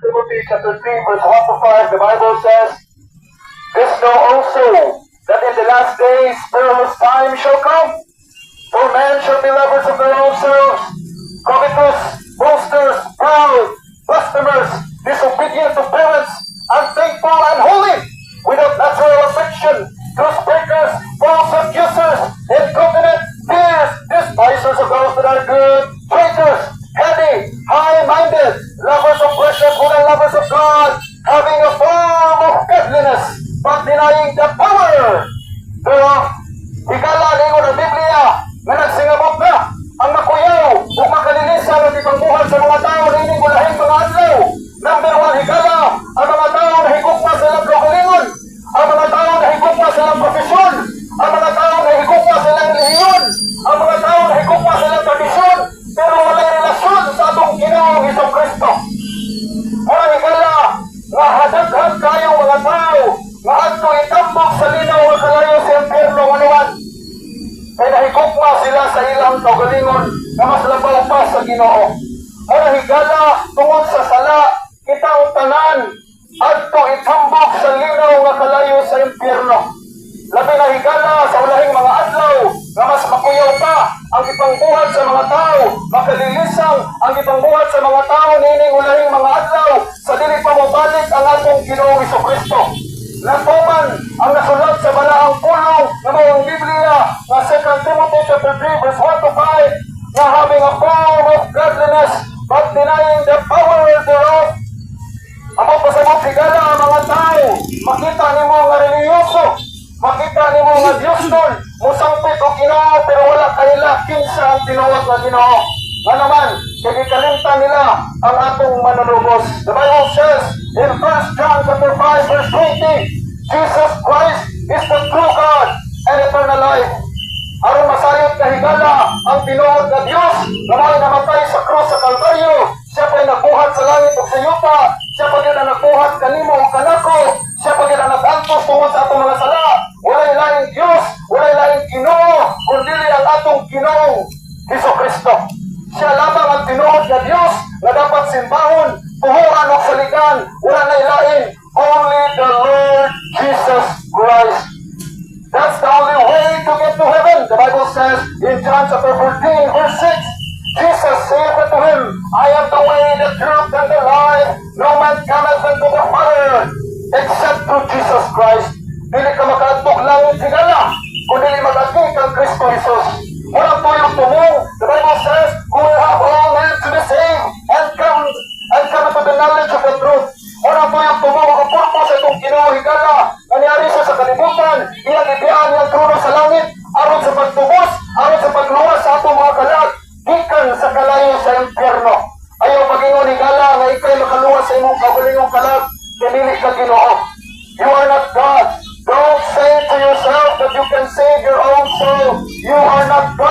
Timothy chapter 3, verse 1 to 5, the Bible says, "This know also, that in the last days perilous times shall come. For men shall be lovers of their own selves, covetous, boasters, proud, blasphemers, disobedient to parents, unthankful, unholy, without natural affection, truth breakers, false accusers, incontinent, fierce, despisers of those that are good, traitors, heady, high-minded, lovers of pleasure more than lovers of God, having a form of godliness, but denying the power thereof." Higala ningon ang Biblia nga nagsingabot na ang makuyaw o makalinisan at ipangbuhat sa mga tao na ining gulahing mga adlaw. Number 1, higala ang mga tao na higugma sa ilang kaugalingon, ang mga tao na higugma sa ilang profesyon, ang mga tao na higugma sa ilang relihiyon, ang mga tao na higugma sa ilang tradisyon, pero walay relasyon sa atong Ginoong Hesukristo. Mga higala nga hadaghan kayong mga tao nga adto itambok sa linaw nga kalayo sa impyerno manuwan. Kaya nahigugma sila sa ilang kaugalingon na mas labaw pa sa Ginoo. Mga higala tungod sa sala kitang tanan adto itambok sa linaw nga kalayo sa impyerno. Labi na higala sa ulahing mga adlaw nga mas makuyaw pa ang ipangbuhat sa mga tao, makalilisang ang ipangbuhat sa mga tao nining ulahing mga adlaw sa dili pa mobalik ang atong Ginoong Hesukristo. Natuman ang nasulat sa balaang pulong ng mga Biblia na 2 Timothy chapter 3 verse 1 to 5 na having a form of godliness but denying the power thereof. Ang pasabot higala ang mga tao, makita nimo nga reliyoso, makita nimo nga Diyos nun, musangpit o Ginoo pero wala kanila kinsa ang tinuwag na Ginoo. Nga naman, kagikalimtan nila ang atong manunubos. The Bible says in 1 John chapter 5 verse 20, Jesus Christ is the true God and eternal life. Aron masayot na higala ang tinuod na Diyos na may namatay sa krus sa Kalbaryo. Siya pa'y nagbuhat sa langit o sa yuta. Siya pa rin ang nagbuhat kanimo o kanako. Siya pa rin ang nag-antos tungod sa atong mga sala. Walay laing Diyos, walay laing Ginoo, kundi ang atong Ginoong Hesukristo. Siya lamang ang tinuod na Diyos na dapat simbahon, tuhuran o saligan, wala na ilain, only the Lord Jesus Christ. That's the only way to get to heaven. The Bible says in John chapter 14 verse 6, Jesus said unto him, "I am the way, the truth, and the life. No man cometh unto the Father except through Jesus Christ." Dili ka makaadtog langit higala, kundi mag-adtog kang Kristo Jesus. Walang tuyong tumong. The Bible says, "Who will have all men to be saved and come to the knowledge of the truth." Walang tuyong tumong ang purpose sa itong Ginoo higala. Nangyari siya sa kalibutan, iyang ibiyaan niyang trono sa langit, aron sa pagtubos, aron sa pagluwas sa atong mga kalag, gikan sa kalayo sa impyerno. Ayaw pagingon higala nga ikay makaluwas sa imong kaugalingong kalag, pinili ka Ginoo. You are not God. Don't say to yourself that you can save your own soul. You are not God.